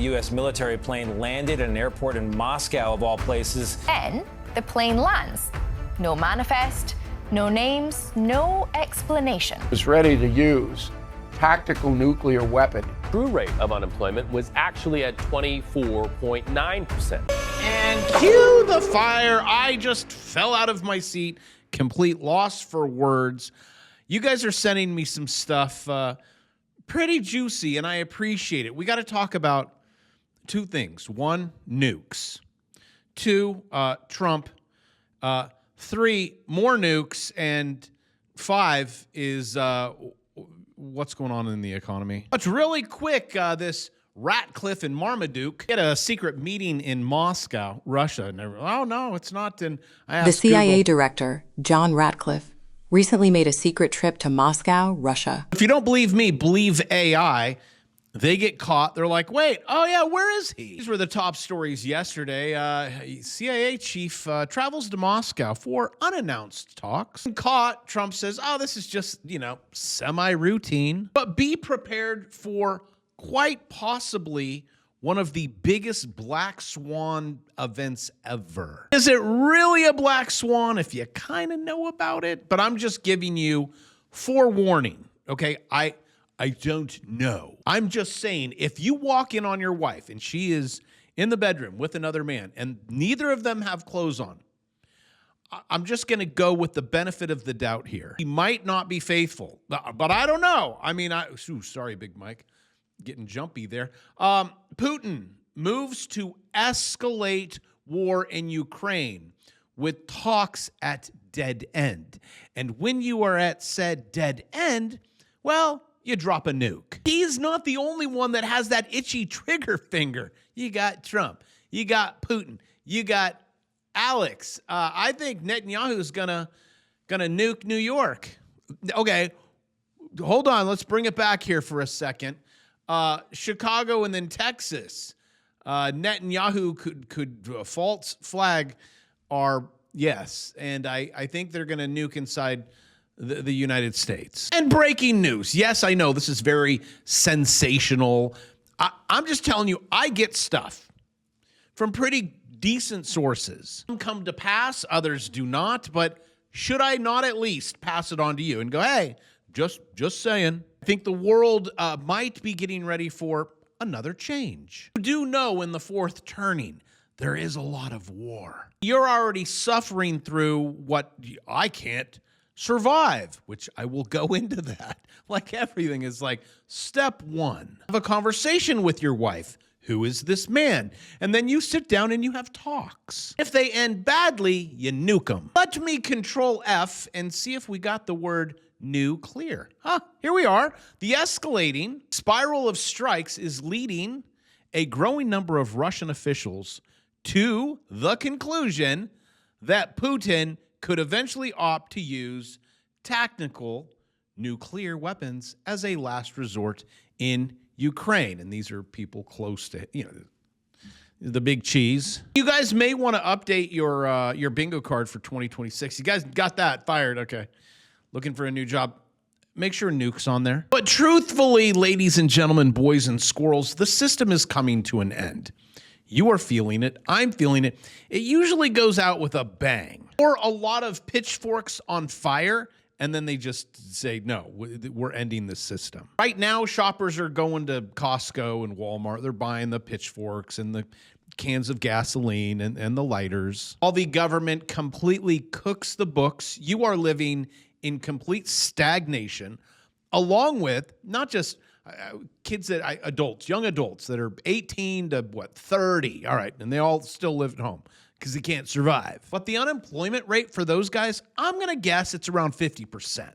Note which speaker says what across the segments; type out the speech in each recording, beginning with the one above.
Speaker 1: U.S. military plane landed at an airport in Moscow, of all places.
Speaker 2: Then the plane lands. No manifest, no names, no explanation.
Speaker 3: Was ready to use tactical nuclear weapon.
Speaker 4: True rate of unemployment was actually at 24.9%.
Speaker 5: And cue the fire. I just fell out of my seat. Complete loss for words. You guys are sending me some stuff pretty juicy, and I appreciate it. We got to talk about two things. One, nukes. Two, Trump. Three, more nukes. And five is what's going on in the economy. But really quick, this Ratcliffe and Marmaduke had a secret meeting in Moscow, Russia. Oh, no, it's not. And
Speaker 6: the CIA director, John Ratcliffe, recently made a secret trip to Moscow, Russia.
Speaker 5: If you don't believe me, believe AI. They get caught. They're like, wait, oh, yeah, where is he? These were the top stories yesterday. CIA chief travels to Moscow for unannounced talks. Caught, Trump says, oh, this is just, semi-routine. But be prepared for quite possibly one of the biggest black swan events ever. Is it really a black swan if you kind of know about it? But I'm just giving you forewarning, okay? I don't know. I'm just saying, if you walk in on your wife and she is in the bedroom with another man and neither of them have clothes on, I'm just going to go with the benefit of the doubt here. He might not be faithful, but I don't know. I mean, sorry, Big Mike. Getting jumpy there. Putin moves to escalate war in Ukraine with talks at dead end. And when you are at said dead end, well, you drop a nuke. He's not the only one that has that itchy trigger finger. You got Trump. You got Putin. You got Alex. I think Netanyahu's gonna nuke New York. Okay, hold on. Let's bring it back here for a second. Chicago and then Texas. Netanyahu could false flag our yes, and I think they're going to nuke inside the United States. And breaking news. Yes, I know this is very sensational. I'm just telling you, I get stuff from pretty decent sources. Some come to pass, others do not, but should I not at least pass it on to you and go, hey, just saying. I think the world might be getting ready for another change. You do know in the fourth turning, there is a lot of war. You're already suffering through what I can't survive, which I will go into that. Like everything is like step one. Have a conversation with your wife. Who is this man? And then you sit down and you have talks. If they end badly, you nuke them. Let me control F and see if we got the word nuclear. Here we are. The escalating spiral of strikes is leading a growing number of Russian officials to the conclusion that Putin could eventually opt to use tactical nuclear weapons as a last resort in Ukraine. And these are people close to, the big cheese. You guys may want to update your bingo card for 2026. You guys got that fired. Okay. Looking for a new job. Make sure nuke's on there. But truthfully, ladies and gentlemen, boys and squirrels, the system is coming to an end. You are feeling it. I'm feeling it. It usually goes out with a bang or a lot of pitchforks on fire, and then they just say, no, we're ending the system. Right now, shoppers are going to Costco and Walmart. They're buying the pitchforks and the cans of gasoline and the lighters. All the government completely cooks the books. You are living in complete stagnation, along with not just kids young adults that are 18 to 30. All right. And they all still live at home because they can't survive. But the unemployment rate for those guys, I'm going to guess it's around 50%.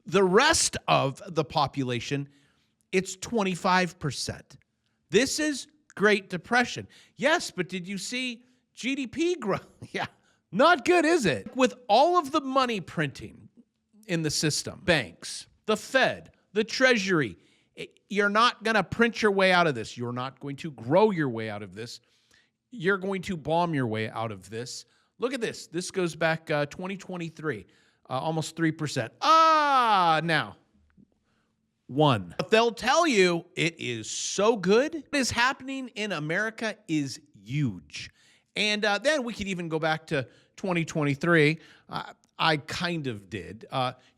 Speaker 5: The rest of the population, it's 25%. This is Great Depression. Yes, but did you see GDP growth? Yeah, not good, is it? With all of the money printing in the system, banks, the Fed, the Treasury, you're not going to print your way out of this. You're not going to grow your way out of this. You're going to bomb your way out of this. Look at this. This goes back 2023, almost 3%. Now, one. But they'll tell you it is so good. What is happening in America is huge. And then we could even go back to 2023. I kind of did.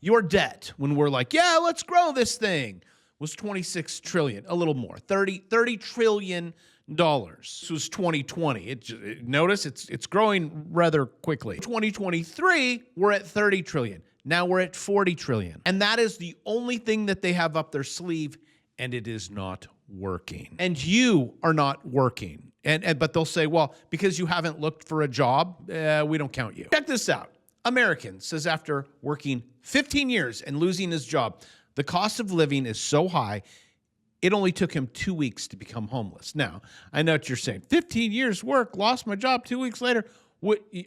Speaker 5: Your debt, when we're like, yeah, let's grow this thing, was 26 trillion, a little more, 30 trillion dollars. This was 2020. Notice it's growing rather quickly. 2023, we're at 30 trillion. Now we're at 40 trillion. And that is the only thing that they have up their sleeve, and it is not working. And you are not working. But they'll say, well, because you haven't looked for a job, we don't count you. Check this out. American says after working 15 years and losing his job, the cost of living is so high, it only took him 2 weeks to become homeless. Now, I know what you're saying. 15 years work, lost my job 2 weeks later.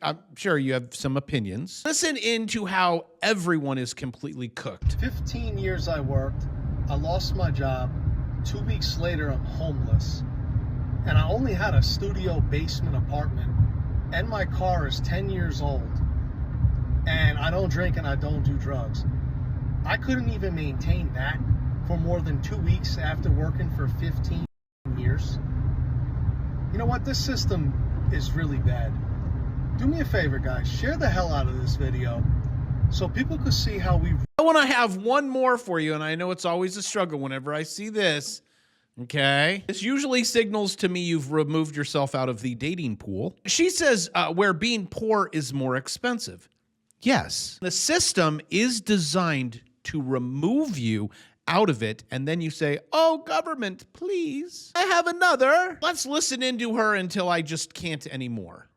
Speaker 5: I'm sure you have some opinions. Listen into how everyone is completely cooked.
Speaker 7: 15 years I worked, I lost my job, 2 weeks later I'm homeless, and I only had a studio basement apartment, and my car is 10 years old, and I don't drink and I don't do drugs. I couldn't even maintain that for more than 2 weeks after working for 15 years. You know what? This system is really bad. Do me a favor, guys. Share the hell out of this video so people could see how we...
Speaker 5: I want to have one more for you, and I know it's always a struggle whenever I see this. Okay. This usually signals to me you've removed yourself out of the dating pool. She says where being poor is more expensive. Yes. The system is designed to remove you out of it, and then you say, oh, government, please. I have another. Let's listen into her until I just can't anymore.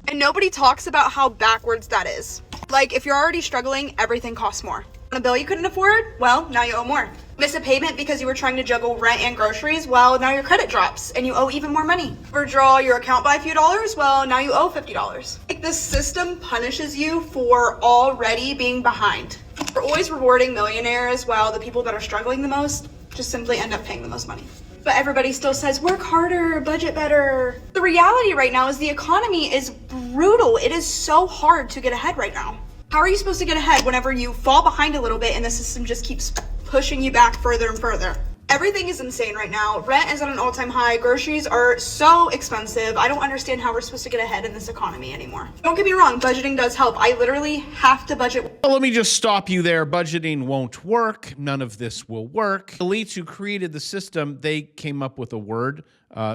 Speaker 8: And nobody talks about how backwards that is. Like, if you're already struggling, everything costs more. On a bill you couldn't afford? Well, now you owe more. Miss a payment because you were trying to juggle rent and groceries? Well, now your credit drops and you owe even more money. Overdraw your account by a few dollars? Well, now you owe $50. Like, the system punishes you for already being behind. We're always rewarding millionaires while the people that are struggling the most just simply end up paying the most money. But everybody still says, work harder, budget better. The reality right now is the economy is brutal. It is so hard to get ahead right now. How are you supposed to get ahead whenever you fall behind a little bit and the system just keeps pushing you back further and further? Everything is insane right now. Rent is at an all-time high. Groceries are so expensive. I don't understand how we're supposed to get ahead in this economy anymore. Don't get me wrong, budgeting does help. I literally have to budget.
Speaker 5: Well, let me just stop you there. Budgeting won't work. None of this will work. The elites who created the system, they came up with a word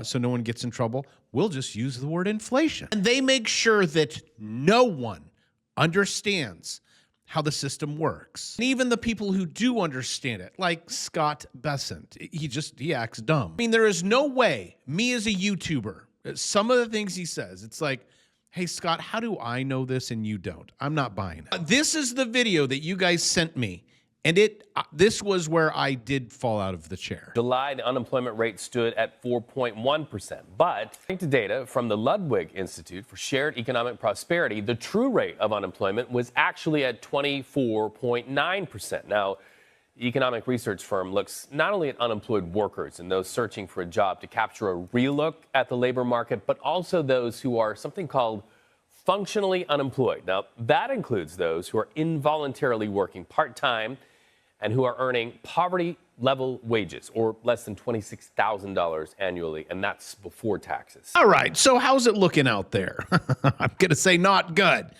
Speaker 5: so no one gets in trouble. We'll just use the word inflation. And they make sure that no one understands how the system works. And even the people who do understand it, like Scott Bessent, he acts dumb. I mean, there is no way, me as a YouTuber, some of the things he says, it's like, hey, Scott, how do I know this and you don't? I'm not buying it. This is the video that you guys sent me, and this was where I did fall out of the chair.
Speaker 4: July, the unemployment rate stood at 4.1%. But according to data from the Ludwig Institute for Shared Economic Prosperity, the true rate of unemployment was actually at 24.9%. Now, the economic research firm looks not only at unemployed workers and those searching for a job to capture a real look at the labor market, but also those who are something called functionally unemployed. Now, that includes those who are involuntarily working part-time and who are earning poverty-level wages, or less than $26,000 annually, and that's before taxes.
Speaker 5: All right, so how's it looking out there? I'm going to say not good.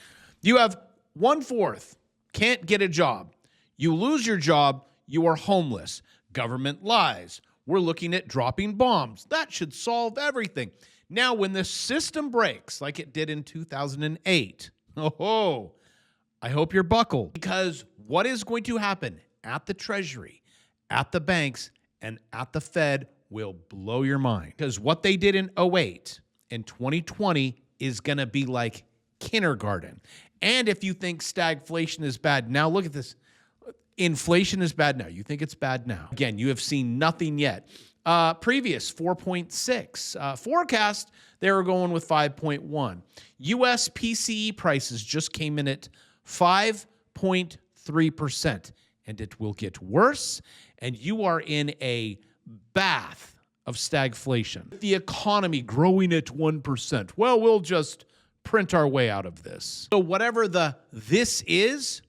Speaker 5: You have 1/4 can't get a job. You lose your job, you are homeless. Government lies. We're looking at dropping bombs. That should solve everything. Now, when the system breaks, like it did in 2008, I hope you're buckled, because what is going to happen at the Treasury, at the banks, and at the Fed will blow your mind. Because what they did in 2008 and 2020 is going to be like kindergarten. And if you think stagflation is bad, now look at this. Inflation is bad now. You think it's bad now. Again, you have seen nothing yet. Previous 4.6. Forecast, they were going with 5.1. U.S. PCE prices just came in at 5.3%. And it will get worse, and you are in a bath of stagflation. The economy growing at 1%. Well, we'll just print our way out of this. So whatever this is,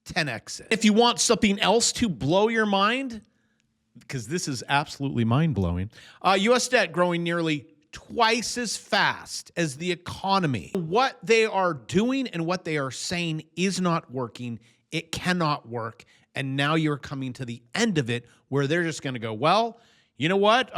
Speaker 5: 10x it. If you want something else to blow your mind, because this is absolutely mind-blowing, U.S. debt growing nearly twice as fast as the economy. What they are doing and what they are saying is not working. It cannot work. And now you're coming to the end of it where they're just going to go, well, you know what?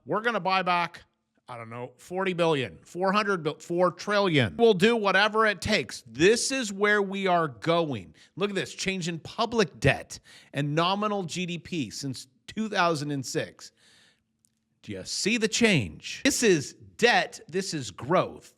Speaker 5: We're going to buy back, I don't know, 40 billion, 4 trillion. We'll do whatever it takes. This is where we are going. Look at this, change in public debt and nominal GDP since 2006. Do you see the change? This is debt. This is growth.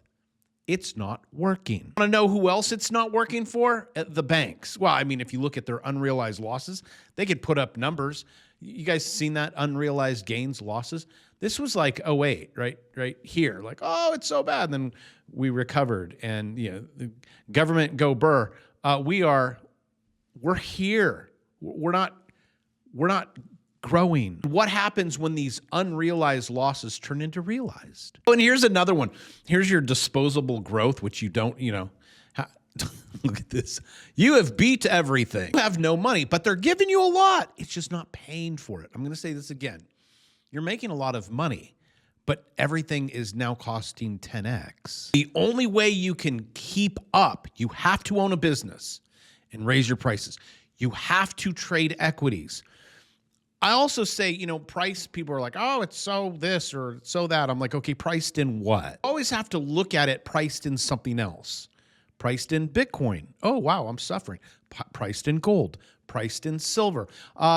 Speaker 5: It's not working. Want to know who else it's not working for? The banks. Well, I mean, if you look at their unrealized losses, they could put up numbers. You guys seen that unrealized gains losses? This was like 08, right here. Like, oh, it's so bad. And then we recovered, and the government go burr. We're here. We're not growing. What happens when these unrealized losses turn into realized? Oh, and here's another one. Here's your disposable growth, which you don't, look at this. You have beat everything. You have no money, but they're giving you a lot. It's just not paying for it. I'm going to say this again. You're making a lot of money, but everything is now costing 10x. The only way you can keep up, you have to own a business and raise your prices. You have to trade equities. I also say, price, people are like, oh, it's so this or so that. I'm like, okay, priced in what? Always have to look at it priced in something else. Priced in Bitcoin. Oh, wow, I'm suffering. Priced in gold. Priced in silver.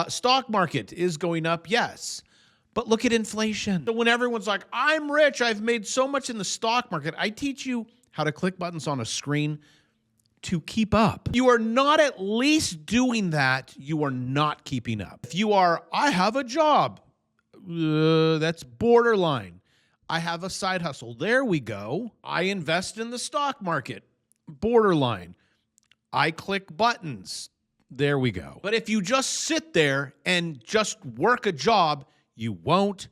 Speaker 5: Stock market is going up, yes. But look at inflation. So when everyone's like, I'm rich, I've made so much in the stock market, I teach you how to click buttons on a screen to keep up. You are not at least doing that, you are not keeping up. If you are, I have a job, that's borderline. I have a side hustle, there we go. I invest in the stock market, borderline. I click buttons, there we go. But if you just sit there and just work a job, you won't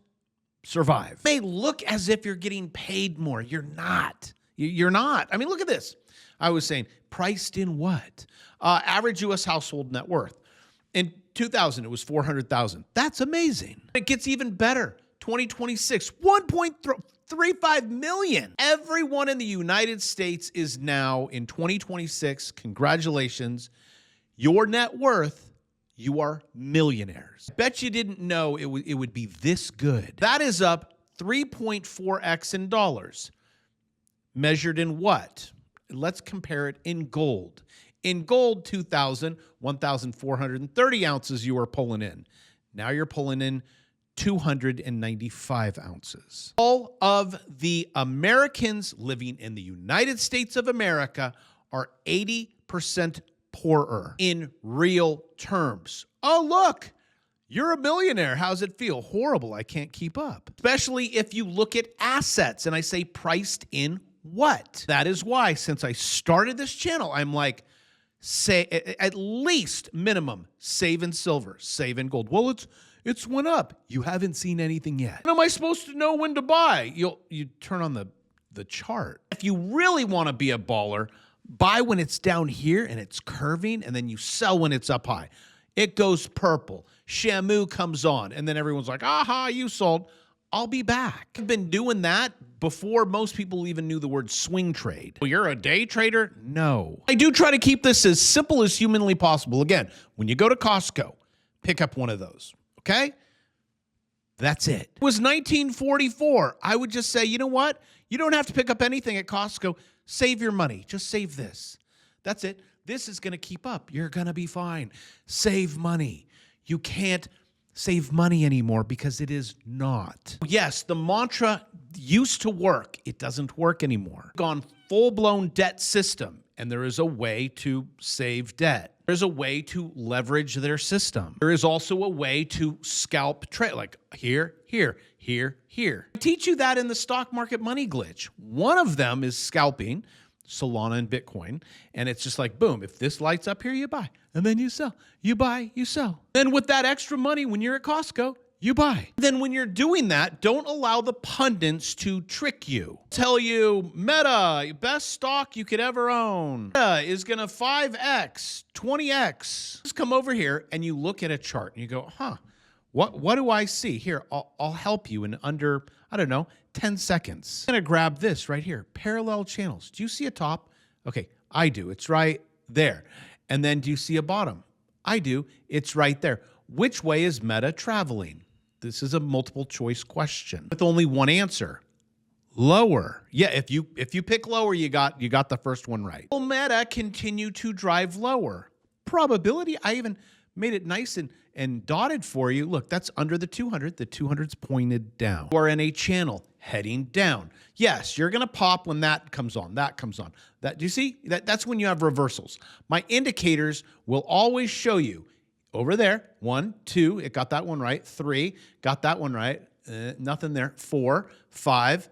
Speaker 5: survive. It may look as if you're getting paid more. You're not. You're not. I mean, look at this. I was saying, priced in what? Average U.S. household net worth. In 2000, it was $400,000. That's amazing. It gets even better. 2026, $1.35 million. Everyone in the United States is now, in 2026, congratulations, your net worth, you are millionaires. Bet you didn't know it would be this good. That is up 3.4x in dollars. Measured in what? Let's compare it in gold. In gold, 1,430 ounces you were pulling in. Now you're pulling in 295 ounces. All of the Americans living in the United States of America are 80% poorer in real terms. Oh, look, you're a millionaire. How's it feel? Horrible. I can't keep up. Especially if you look at assets, and I say priced in what? That is why, since I started this channel, I'm like, say at least minimum save in silver, save in gold. Well, it's went up. You haven't seen anything yet. When am I supposed to know when to buy? You turn on the chart. If you really want to be a baller, buy when it's down here and it's curving, and then you sell when it's up high. It goes purple. Shamu comes on, and then everyone's like, aha, you sold. I'll be back. I've been doing that before most people even knew the word swing trade. Well, you're a day trader? No. I do try to keep this as simple as humanly possible. Again, when you go to Costco, pick up one of those, okay? That's it. It was 1944. I would just say, you know what? You don't have to pick up anything at Costco. Save your money. Just save this. That's it. This is going to keep up. You're going to be fine. Save money. You can't save money anymore because it is not. Yes, the mantra used to work. It doesn't work anymore. Gone full-blown debt system, and there is a way to save debt. There's a way to leverage their system. There is also a way to scalp trade, like here, here, here, here. I teach you that in the stock market money glitch. One of them is scalping Solana and Bitcoin, and it's just like, boom, if this lights up here, you buy, and then you sell. You buy, you sell. Then with that extra money, when you're at Costco, you buy. Then when you're doing that, don't allow the pundits to trick you. Tell you, Meta, best stock you could ever own. Meta is going to 5x, 20x. Just come over here and you look at a chart and you go, huh, what do I see? Here, I'll help you in under, I don't know, 10 seconds. I'm going to grab this right here, parallel channels. Do you see a top? Okay, I do. It's right there. And then do you see a bottom? I do. It's right there. Which way is Meta traveling? This is a multiple choice question with only one answer. Lower. Yeah, if you pick lower, you got the first one right. Will Meta continue to drive lower? Probability, I even made it nice and dotted for you. Look, that's under the 200. The 200's pointed down. You are in a channel heading down. Yes, you're going to pop when that comes on. That comes on. Do you see? That's when you have reversals. My indicators will always show you over there. 1, 2, it got that one right. 3, got that one right. Nothing there. 4, 5,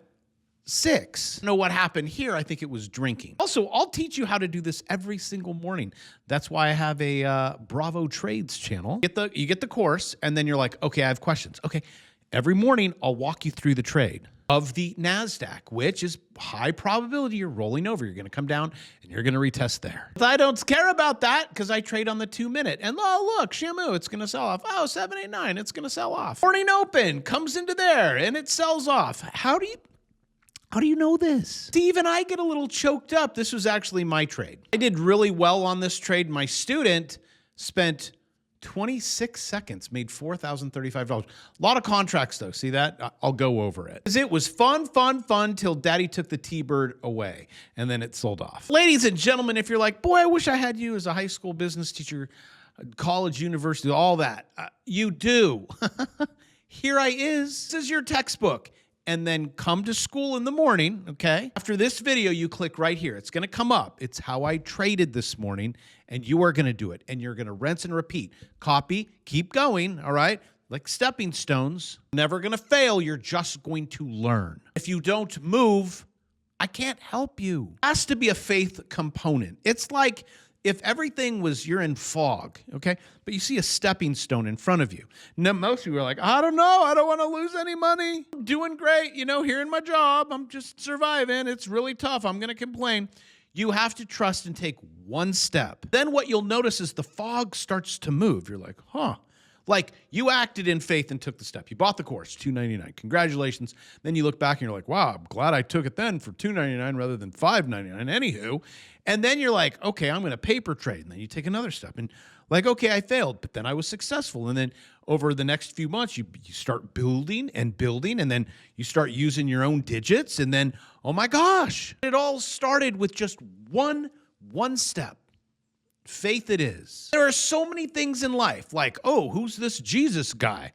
Speaker 5: 6. Know what happened here? I think it was drinking. Also, I'll teach you how to do this every single morning. That's why I have a Bravo Trades channel. You get the course, and then you're like, okay, I have questions. Okay, every morning I'll walk you through the trade of the NASDAQ, which is high probability you're rolling over. You're going to come down and you're going to retest there. But I don't care about that because I trade on the 2-minute. And oh, look, Shamu, it's going to sell off. Oh, 789, it's going to sell off. Morning open comes into there and it sells off. How do you know this? See, even I get a little choked up. This was actually my trade. I did really well on this trade. My student spent 26 seconds, made $4,035. A lot of contracts, though. See that? I'll go over it. It was fun till Daddy took the T-Bird away, and then it sold off. Ladies and gentlemen, if you're like, boy, I wish I had you as a high school business teacher, college, university, all that, you do. Here I is. This is your textbook. And then come to school in the morning, okay? After this video, you click right here. It's going to come up. It's how I traded this morning, and you are going to do it. And you're going to rinse and repeat. Copy, keep going, all right? Like stepping stones. Never going to fail. You're just going to learn. If you don't move, I can't help you. It has to be a faith component. It's like if everything was you're in fog, okay, but you see a stepping stone in front of you. Now, most people are like, I don't know. I don't want to lose any money. I'm doing great, here in my job. I'm just surviving. It's really tough. I'm going to complain. You have to trust and take one step. Then what you'll notice is the fog starts to move. You're like, huh. Like you acted in faith and took the step. You bought the course, $299. Congratulations. Then you look back and you're like, wow, I'm glad I took it then for $299 rather than $599. Anywho, and then you're like, okay, I'm going to paper trade. And then you take another step and like, okay, I failed, but then I was successful. And then over the next few months, you start building, and then you start using your own digits. And then, oh my gosh, it all started with just one step. Faith it is. There are so many things in life like, oh, who's this Jesus guy?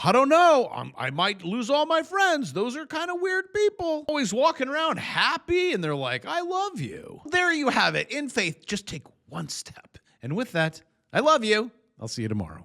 Speaker 5: I don't know. I might lose all my friends. Those are kind of weird people. Always walking around happy and they're like, I love you. There you have it. In faith, just take one step. And with that, I love you. I'll see you tomorrow.